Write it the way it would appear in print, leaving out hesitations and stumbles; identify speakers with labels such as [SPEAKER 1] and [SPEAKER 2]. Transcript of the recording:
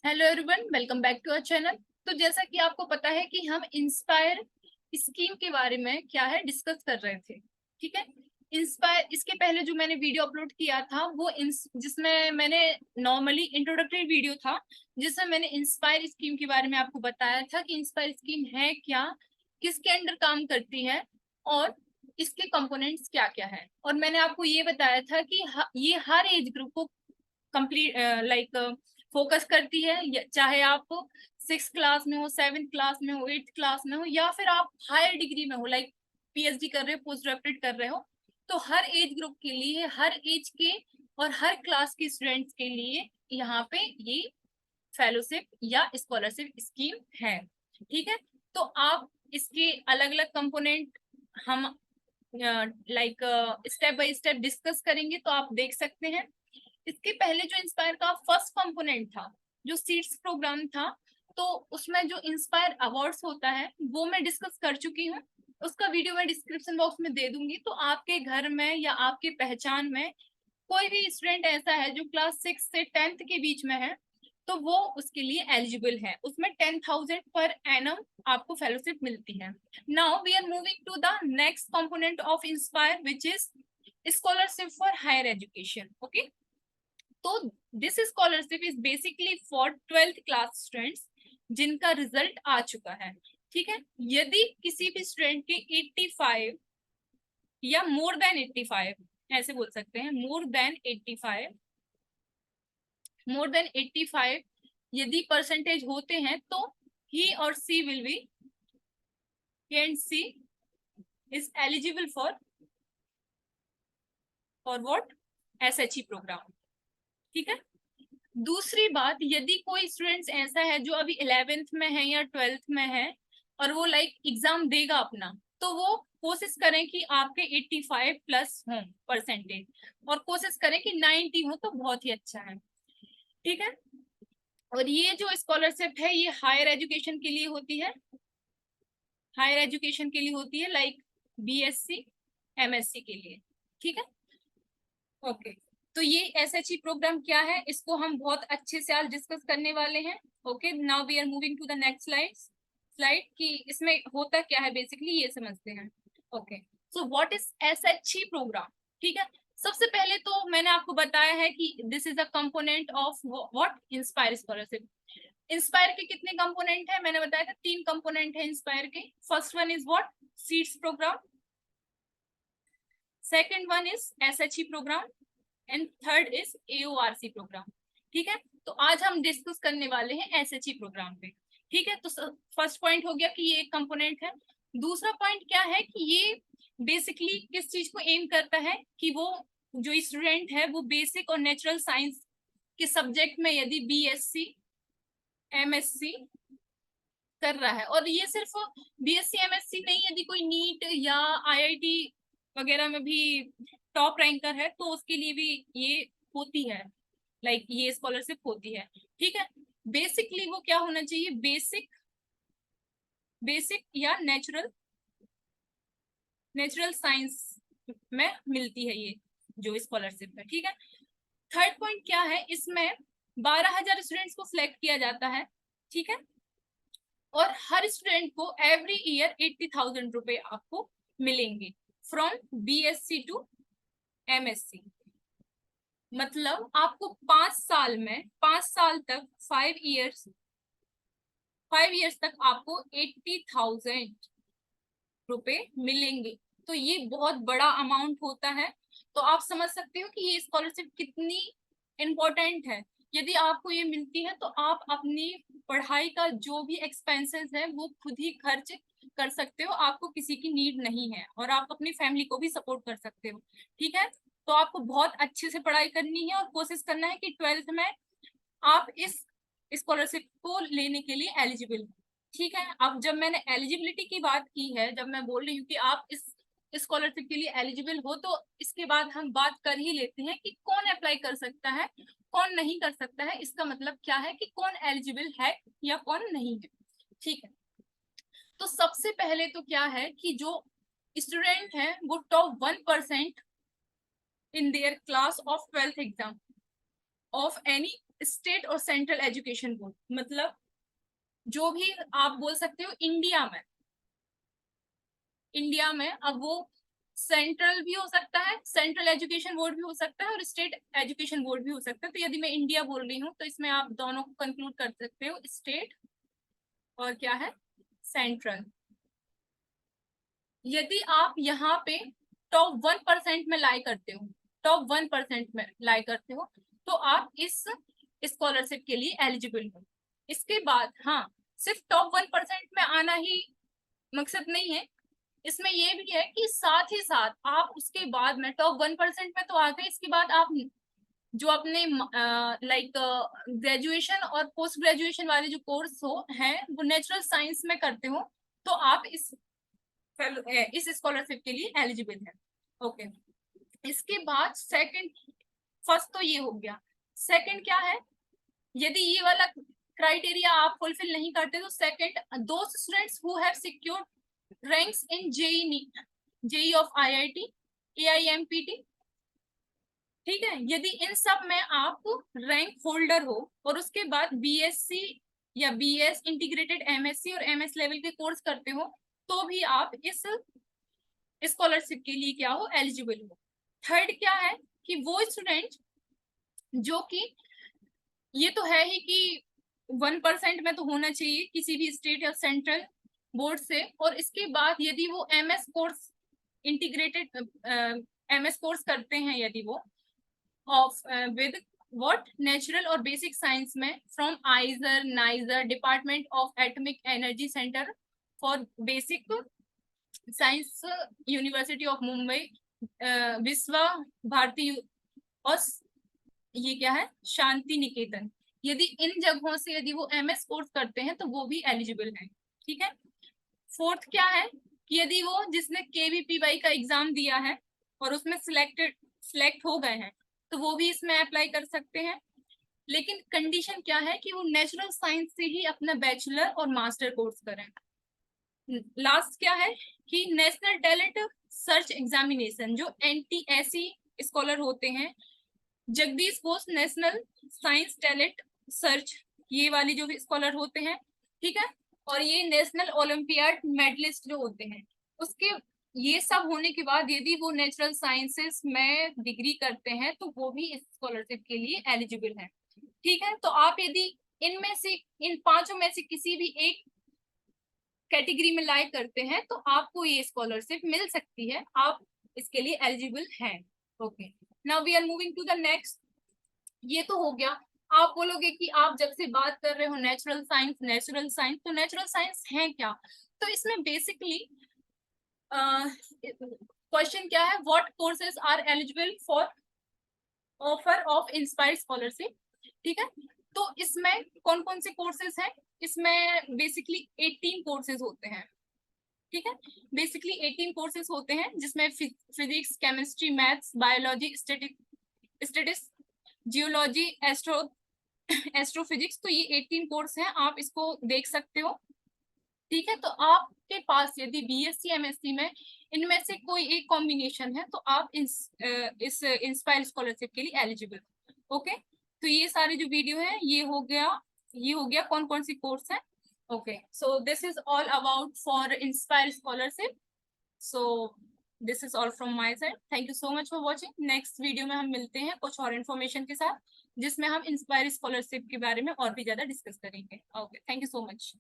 [SPEAKER 1] Hello everyone, welcome back to our channel. तो जैसा कि आपको पता है कि हम इंस्पायर स्कीम के बारे में क्या है डिस्कस कर रहे थे। ठीक है। इंस्पायर इसके पहले जो मैंने वीडियो अपलोड किया था वो जिसमें मैंने नॉर्मली इंट्रोडक्टरी वीडियो था, जिसमें मैंने इंस्पायर स्कीम के बारे में आपको बताया था कि इंस्पायर स्कीम है क्या, किसके अंडर काम करती है और इसके कंपोनेंट्स क्या क्या है। और मैंने आपको ये बताया था कि ये हर एज ग्रुप को कंप्लीट लाइक फोकस करती है, चाहे आप सिक्स क्लास में हो, सेवेंथ क्लास में हो, एट्थ क्लास में हो, या फिर आप हायर डिग्री में हो, लाइक पीएचडी कर रहे हो, पोस्ट डॉक्टरेट कर रहे हो। तो हर एज ग्रुप के लिए, हर एज के और हर क्लास के स्टूडेंट्स के लिए यहाँ पे ये फेलोशिप या स्कॉलरशिप स्कीम है। ठीक है। तो आप इसके अलग अलग कंपोनेंट हम like step by step discuss करेंगे, तो आप देख सकते हैं। इसके पहले जो इंस्पायर का फर्स्ट कंपोनेंट था, जो सीड्स प्रोग्राम था, तो उसमें जो इंस्पायर अवार्ड्स होता है वो मैं डिस्कस कर चुकी हूँ। उसका वीडियो मैं डिस्क्रिप्शन बॉक्स में दे दूंगी। तो आपके घर में या आपके पहचान में कोई भी स्टूडेंट ऐसा है जो क्लास 6 से 10th के बीच में है, तो वो उसके लिए एलिजिबल है। उसमें 10,000 पर एनम आपको फेलोशिप मिलती है। Now we are moving to the next component of INSPIRE which is scholarship for higher education. Okay. तो this scholarship is basically for 12th class students जिनका रिजल्ट आ चुका है। ठीक है। यदि किसी भी स्टूडेंट के 85 या मोर देन 85, ऐसे बोल सकते हैं, मोर देन 85 यदि परसेंटेज होते हैं तो ही और C will be, he and C is eligible for what, SHE program. ठीक है। दूसरी बात, यदि कोई स्टूडेंट्स ऐसा है जो अभी 11th में है या 12th में है और वो लाइक एग्जाम देगा अपना, तो वो कोशिश करें कि आपके 85 प्लस हो परसेंटेज, और कोशिश करें कि 90 हो तो बहुत ही अच्छा है। ठीक है। और ये जो स्कॉलरशिप है ये हायर एजुकेशन के लिए होती है, हायर एजुकेशन के लिए होती है, लाइक बीएससी, एमएससी के लिए। ठीक है। ओके। तो ये एसएचई प्रोग्राम क्या है, इसको हम बहुत अच्छे से आज डिस्कस करने वाले हैं। Okay, now we are moving to the next slide कि इसमें होता क्या है बेसिकली, ये समझते हैं। Okay. So what is SHE program. ठीक है। सबसे पहले तो मैंने आपको बताया है कि this is a component of what, inspire scholarship. Inspire के कितने कंपोनेंट है, मैंने बताया था 3 कंपोनेंट है इंस्पायर के। First one is what, SEEDS program, second one is SHE program and third is AORC program. ठीक है। तो आज हम डिस्कस करने वाले हैं एसएचई प्रोग्राम पे। ठीक है। तो फर्स्ट पॉइंट हो गया कि ये एक कंपोनेंट है। दूसरा पॉइंट क्या है कि ये बेसिकली किस चीज को एम करता है कि वो जो स्टूडेंट है वो बेसिक और नेचुरल साइंस के सब्जेक्ट में यदि बीएससी, एमएससी कर रहा है, और ये सिर्फ बीएससी एमएससी नहीं, यदि कोई नीट या आईआईटी वगैरह में भी टॉप रैंकर है तो उसके लिए भी ये होती है, लाइक ये स्कॉलरशिप होती है। ठीक है। बेसिकली वो क्या होना चाहिए, बेसिक, बेसिक या नेचुरल, नेचुरल साइंस में मिलती है ये जो स्कॉलरशिप है। ठीक है। थर्ड पॉइंट क्या है, इसमें 12,000 स्टूडेंट्स को सिलेक्ट किया जाता है। ठीक है। और हर स्टूडेंट को एवरी ईयर 80,000 रुपए आपको मिलेंगे फ्रॉम बीएससी टू एमएससी। मतलब आपको 5 साल में, 5 साल तक, 5 इयर्स तक आपको 80,000 रुपए मिलेंगे। तो ये बहुत बड़ा अमाउंट होता है। तो आप समझ सकते हो कि ये स्कॉलरशिप कितनी इम्पोर्टेंट है। यदि आपको ये मिलती है तो आप अपनी पढ़ाई का जो भी एक्सपेंसेस है वो खुद ही खर्च कर सकते हो, आपको किसी की नीड नहीं है, और आप अपनी फैमिली को भी सपोर्ट कर सकते हो। ठीक है। तो आपको बहुत अच्छे से पढ़ाई करनी है और कोशिश करना है कि 12th में आप इस स्कॉलरशिप को लेने के लिए एलिजिबल हो। ठीक है। अब जब मैंने एलिजिबिलिटी की बात की है, जब मैं बोल रही हूँ कि आप इस स्कॉलरशिप के लिए एलिजिबल हो, तो इसके बाद हम बात कर ही लेते हैं कि कौन अप्लाई कर सकता है, कौन नहीं कर सकता है। इसका मतलब क्या है कि कौन एलिजिबल है या कौन नहीं है। ठीक है। तो सबसे पहले तो क्या है कि जो स्टूडेंट है वो top 1% in their class of 12th exam of any state और सेंट्रल एजुकेशन बोर्ड, मतलब जो भी आप बोल सकते हो इंडिया में अब वो सेंट्रल भी हो सकता है, सेंट्रल एजुकेशन बोर्ड भी हो सकता है और स्टेट एजुकेशन बोर्ड भी हो सकता है। तो यदि मैं इंडिया बोल रही हूँ तो इसमें आप दोनों को कंक्लूड कर सकते हो, स्टेट और क्या है, सेंट्रल। यदि आप यहाँ पे टॉप 1% में लाई करते हो, टॉप 1% में लाई करते हो, तो आप इस स्कॉलरशिप के लिए एलिजिबल हो। इसके बाद हाँ, सिर्फ टॉप 1% में आना ही मकसद नहीं है, इसमें ये भी है कि साथ ही साथ आप उसके बाद में टॉप 1% में तो आ गए, इसके बाद आप जो अपने लाइक ग्रेजुएशन और पोस्ट ग्रेजुएशन वाले जो कोर्स हो हैं वो नेचुरल साइंस में करते हो, तो आप इस स्कॉलरशिप के लिए एलिजिबल है। ओके, इसके बाद सेकंड, फर्स्ट तो ये हो गया, सेकंड क्या है, यदि ये वाला क्राइटेरिया आप फुलफिल नहीं करते तो second, those students who have secured ranks in JEE of IIT, AIMPT, ठीक है, यदि इन सब में आप रैंक होल्डर हो और उसके बाद बीएससी या बीएस इंटीग्रेटेड एमएससी और एमएस लेवल के कोर्स करते हो तो भी आप इस स्कॉलरशिप के लिए क्या हो, एलिजिबल हो। थर्ड क्या है कि वो स्टूडेंट जो कि ये तो है ही कि 1% में तो होना चाहिए किसी भी स्टेट या सेंट्रल बोर्ड से, और इसके बाद यदि वो MS course integrated MS course करते हैं, यदि वो ऑफ विद व्हाट नेचुरल और बेसिक साइंस में from आइजर niger department of atomic energy centre for basic science, university of Mumbai, विश्वा भारती और ये क्या है, शांति निकेतन, यदि इन जगहों से यदि वो एमएस कोर्स करते हैं तो वो भी एलिजिबल है। ठीक है, फोर्थ क्या है कि यदि वो जिसने केवीपीवाई का एग्जाम दिया है और उसमें सिलेक्ट हो गए हैं तो वो भी इसमें अप्लाई कर सकते हैं, लेकिन कंडीशन क्या है कि वो नेचुरल साइंस से ही अपना बैचलर और मास्टर कोर्स करें। लास्ट क्या है कि नेशनल टैलेंट सर्च एग्जामिनेशन, जो NTSE स्कॉलर होते हैं, Jagdish Bose national science talent search, ये वाली जो भी स्कॉलर होते हैं, ठीक है, और ये नेशनल ओलंपियाड मेडलिस्ट जो होते हैं, उसके ये सब होने के बाद यदि वो नेचुरल साइंसेस में डिग्री करते हैं तो वो भी इस स्कॉलरशिप के लिए एलिजिबल है। ठीक है, तो आप यदि इनमें से इन पांचों में से किसी भी एक कैटेगरी में लाइक करते हैं तो आपको ये स्कॉलरशिप मिल सकती है, आप इसके लिए एलिजिबल हैं। Okay, now we are moving to the next. ये तो हो गया। आप बोलोगे कि आप जब से बात कर रहे हो नेचुरल साइंस, तो नेचुरल साइंस है क्या? तो इसमें बेसिकली क्वेश्चन क्या है, what courses are eligible for offer of INSPIRE scholarship. ठीक है, तो इसमें कौन कौन से कोर्सेज हैं, इसमें बेसिकली 18 कोर्सेज होते हैं। ठीक है, बेसिकली 18 कोर्सेज होते हैं जिसमें physics, chemistry, maths, biology, statics, geology, astrophysics, तो ये 18 कोर्स हैं, आप इसको देख सकते हो। ठीक है, तो आपके पास यदि बीएससी एमएससी में इनमें से कोई एक कॉम्बिनेशन है तो आप इस इंस्पायर स्कॉलरशिप के लिए एलिजिबल। ओके, तो ये सारे जो वीडियो है ये हो गया कौन कौन सी कोर्स है। Okay, so this is all about for inspire scholarship. So this is all from my side, thank you so much for watching. Next video में हम मिलते हैं कुछ और इन्फॉर्मेशन के साथ जिसमें हम इंस्पायर स्कॉलरशिप के बारे में और भी ज्यादा डिस्कस करेंगे। Okay, thank you so much.